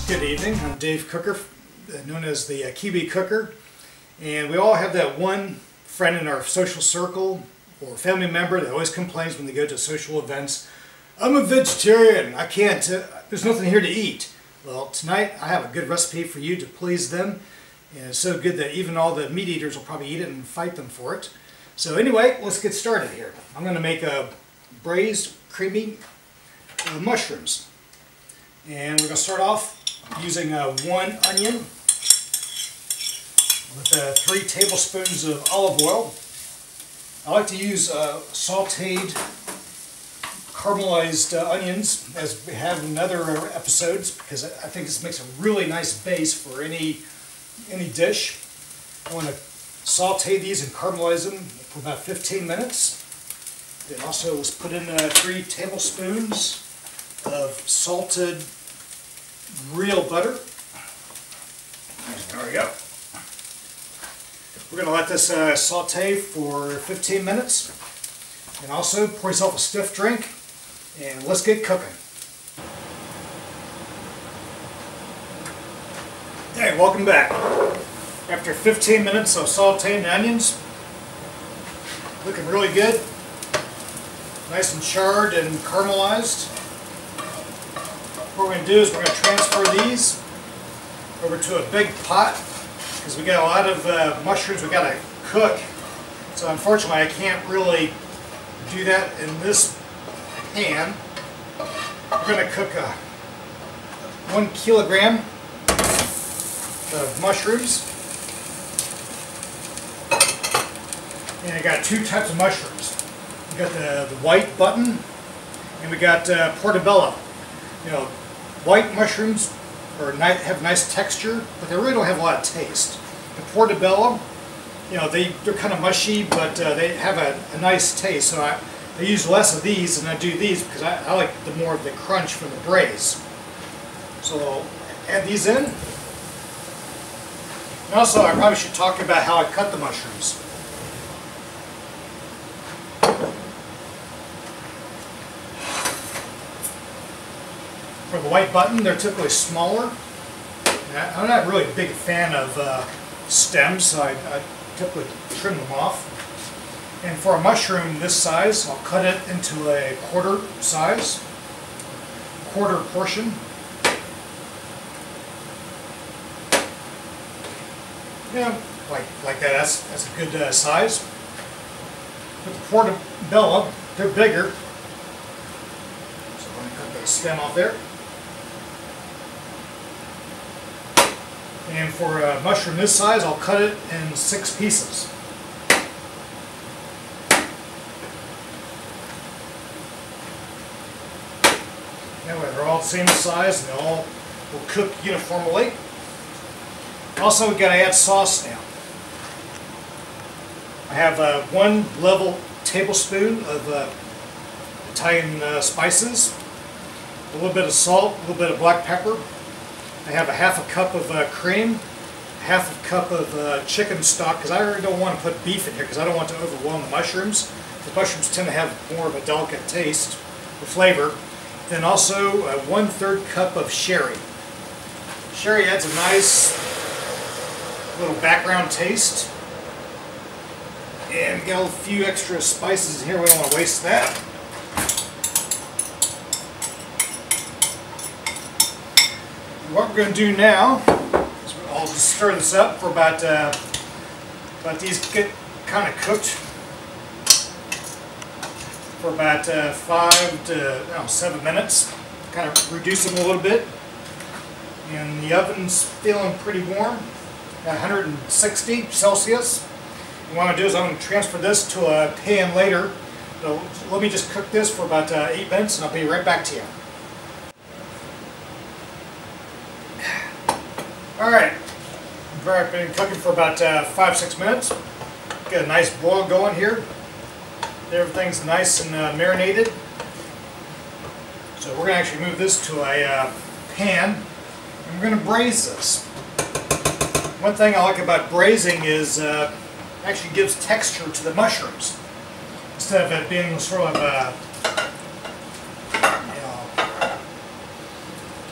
Good evening, I'm Dave Kooker, known as the Kiwi Kooker, and we all have that one friend in our social circle or family member that always complains when they go to social events, "I'm a vegetarian, I can't, there's nothing here to eat." Well, tonight I have a good recipe for you to please them, and it's so good that even all the meat eaters will probably eat it and fight them for it. So anyway, let's get started here. I'm going to make a braised creamy mushrooms, and we're going to start off using 1 onion with 3 tablespoons of olive oil. I like to use sauteed caramelized onions, as we have in other episodes, because I think this makes a really nice base for any dish. I want to saute these and caramelize them for about 15 minutes. Then also let's put in 3 tablespoons of salted real butter. There we go. We're going to let this saute for 15 minutes. And also pour yourself a stiff drink and let's get cooking. Hey, welcome back. After 15 minutes of sauteing the onions, looking really good. Nice and charred and caramelized. What we're going to do is we're going to transfer these over to a big pot, because we got a lot of mushrooms we got to cook. So unfortunately I can't really do that in this pan. We're going to cook 1 kilogram of mushrooms. And I got 2 types of mushrooms. We got the white button and we got portobello. You know, white mushrooms have nice texture, but they really don't have a lot of taste. The portobello, you know, they're kind of mushy, but they have a nice taste. So I use less of these than I do these, because I like more of the crunch from the braise. So I'll add these in. And also I probably should talk about how I cut the mushrooms. For the white button, they're typically smaller. I'm not really a big fan of stems, so I typically trim them off. And for a mushroom this size, I'll cut it into a quarter portion. Yeah, like that. That's a good size. With the portobello, they're bigger. So I'm going to cut the stem off there. And for a mushroom this size, I'll cut it in 6 pieces. That way they're all the same size and they all will cook uniformly. Also, we've got to add sauce now. I have 1 level tablespoon of Italian spices, a little bit of salt, a little bit of black pepper. I have a ½ cup of cream, ½ cup of chicken stock, because I really don't want to put beef in here because I don't want to overwhelm the mushrooms. The mushrooms tend to have more of a delicate taste or flavor. Then also 1/3 cup of sherry. Sherry adds a nice little background taste. And we got a few extra spices in here, we don't want to waste that. What we're going to do now is I'll just stir this up for about these get kind of cooked for about 5 to 7 minutes. Kind of reduce them a little bit. And the oven's feeling pretty warm, at 160 Celsius. what I'm going to do is I'm going to transfer this to a pan later. So let me just cook this for about 8 minutes and I'll be right back to you. Alright, I've been cooking for about 5-6 minutes. Got a nice boil going here. Everything's nice and marinated. So we're going to actually move this to a pan and we're going to braise this. One thing I like about braising is it actually gives texture to the mushrooms. Instead of it being sort of a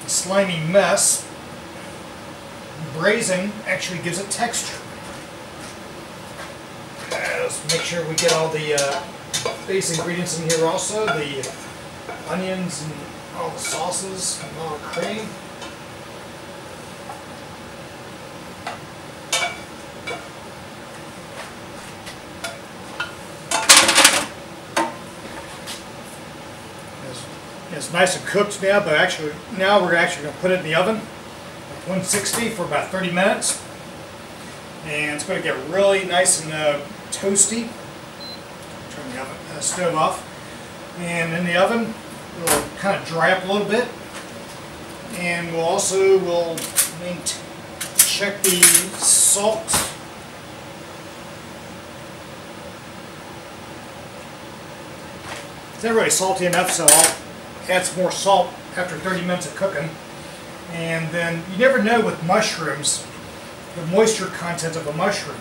slimy mess, braising actually gives it texture. Let's make sure we get all the base ingredients in here also, the onions and all the sauces and all the cream. It's nice and cooked now, but now we're actually going to put it in the oven at 160 for about 30 minutes. And it's going to get really nice and toasty. Turn the stove off. And in the oven, it'll kind of dry up a little bit. And we'll check the salt. It's not really salty enough, so I'll add some more salt after 30 minutes of cooking. And then you never know with mushrooms the moisture content of a mushroom.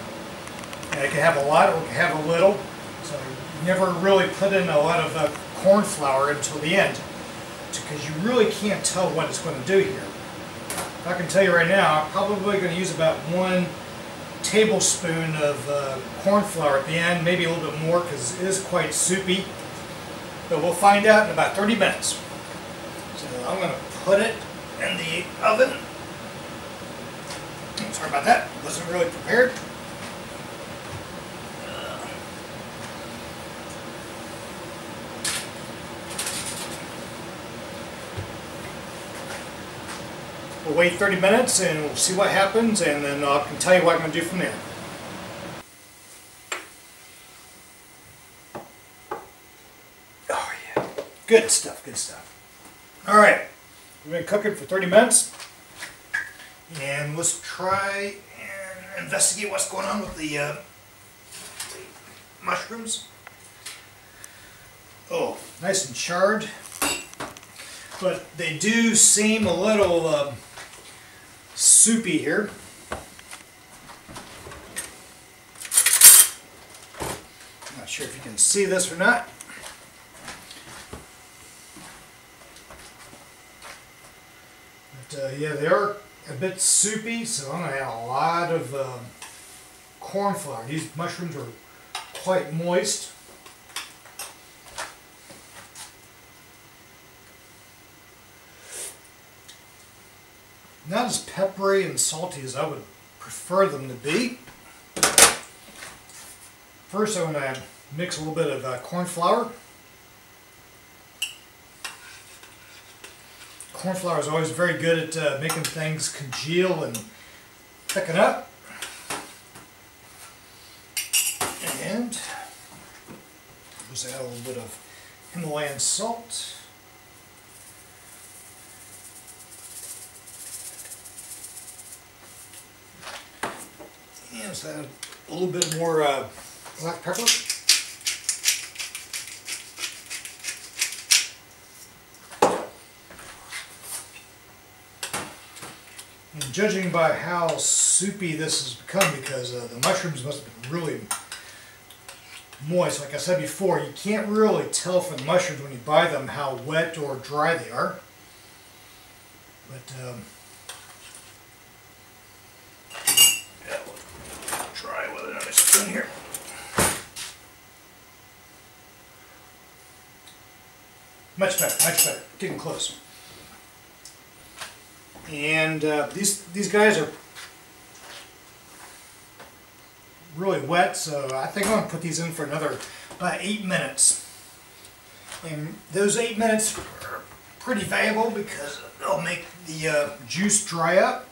And it can have a lot or it can have a little. So you never really put in a lot of corn flour until the end, because you really can't tell what it's going to do here. I can tell you right now, I'm probably going to use about 1 tablespoon of corn flour at the end, maybe a little bit more because it is quite soupy. But we'll find out in about 30 minutes. So I'm going to put it in the oven. Sorry about that, wasn't really prepared. We'll wait 30 minutes and we'll see what happens, and then I can tell you what I'm going to do from there. Good stuff, good stuff. Alright, we've been cooking for 30 minutes. And let's try and investigate what's going on with the mushrooms. Oh, nice and charred. But they do seem a little soupy here. Not sure if you can see this or not. Yeah, they are a bit soupy, so I'm going to add a lot of corn flour. These mushrooms are quite moist. Not as peppery and salty as I would prefer them to be. First I'm going to mix a little bit of corn flour. Corn flour is always very good at making things congeal and thicken up. And just add a little bit of Himalayan salt. And just add a little bit more black pepper. And judging by how soupy this has become, because the mushrooms must have been really moist, like I said before, you can't really tell from the mushrooms when you buy them how wet or dry they are. But yeah, we'll try with another spoon here. Much better, getting close. And these guys are really wet, so I think I'm going to put these in for another about 8 minutes. And those 8 minutes are pretty valuable because they'll make the juice dry up.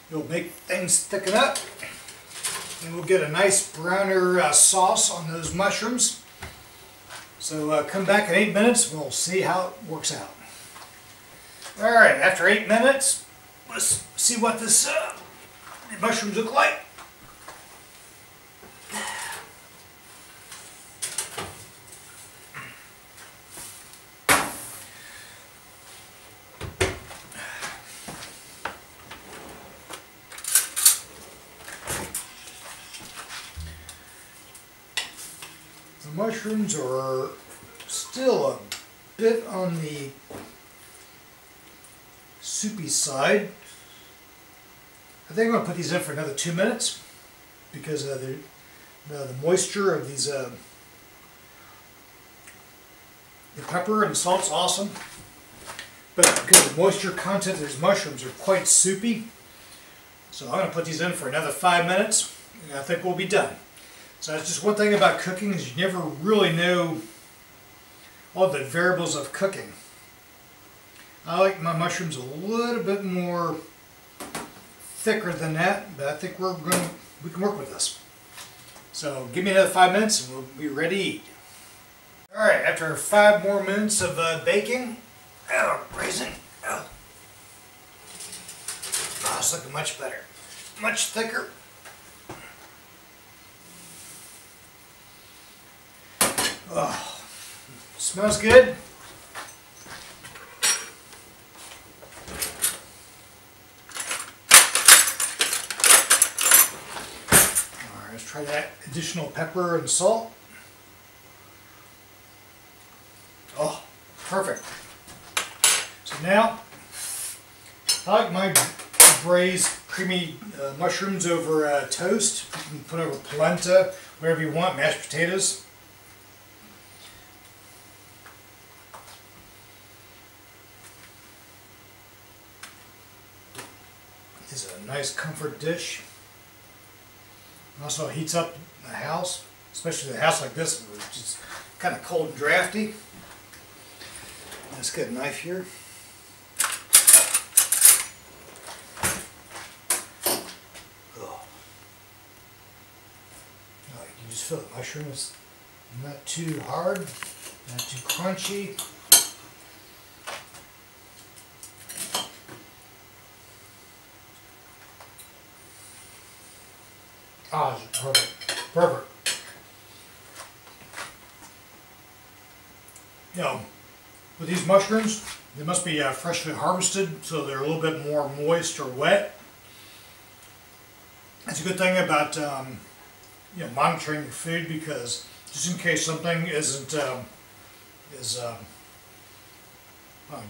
It'll make things thicken up. and we'll get a nice browner sauce on those mushrooms. So come back in 8 minutes and we'll see how it works out. Alright, after 8 minutes, let's see what this the mushrooms look like. The mushrooms are still a bit on the soupy side. I think I'm going to put these in for another 2 minutes because the moisture of these the pepper and salt's awesome, but because the moisture content of these mushrooms are quite soupy, so I'm going to put these in for another 5 minutes and I think we'll be done. So that's just one thing about cooking, is you never really know all the variables of cooking. I like my mushrooms a little bit more thicker than that, but I think we can work with this. So give me another 5 minutes and we'll be ready to eat. Alright, after 5 more minutes of baking, braising, it's looking much better, much thicker. Oh, smells good. Alright, let's try that additional pepper and salt. Oh, perfect. So now, I like my braised creamy mushrooms over toast. You can put over polenta, whatever you want, mashed potatoes. Is a nice comfort dish. Also heats up the house, especially a house like this, which is kind of cold and drafty. Let's get a knife here. Oh, you just feel the mushroom is not too hard, not too crunchy. Ah, oh, perfect. Perfect. You know, with these mushrooms, they must be freshly harvested, so they're a little bit more moist or wet. That's a good thing about you know, monitoring your food, because just in case something isn't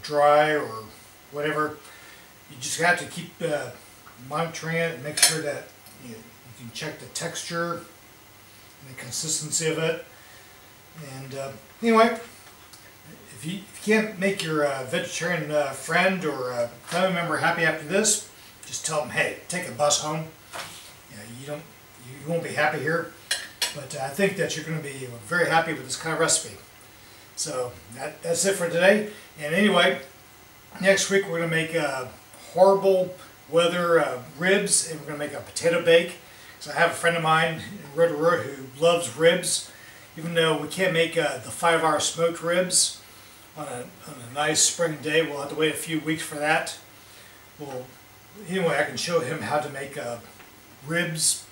dry or whatever, you just have to keep monitoring it and make sure that you can check the texture and the consistency of it. And anyway, if you can't make your vegetarian friend or family member happy after this, just tell them, hey, take a bus home. You know, you won't be happy here, but I think that you're going to be very happy with this kind of recipe. So that's it for today. And anyway, next week we're going to make horrible weather ribs, and we're going to make a potato bake. So I have a friend of mine in Rotorua who loves ribs, even though we can't make the 5-hour smoked ribs on a nice spring day. We'll have to wait a few weeks for that. Well, anyway, I can show him how to make ribs,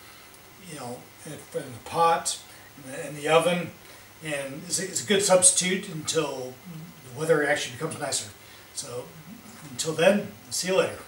you know, in the pot, in the oven, and it's a good substitute until the weather actually becomes nicer. So until then, see you later.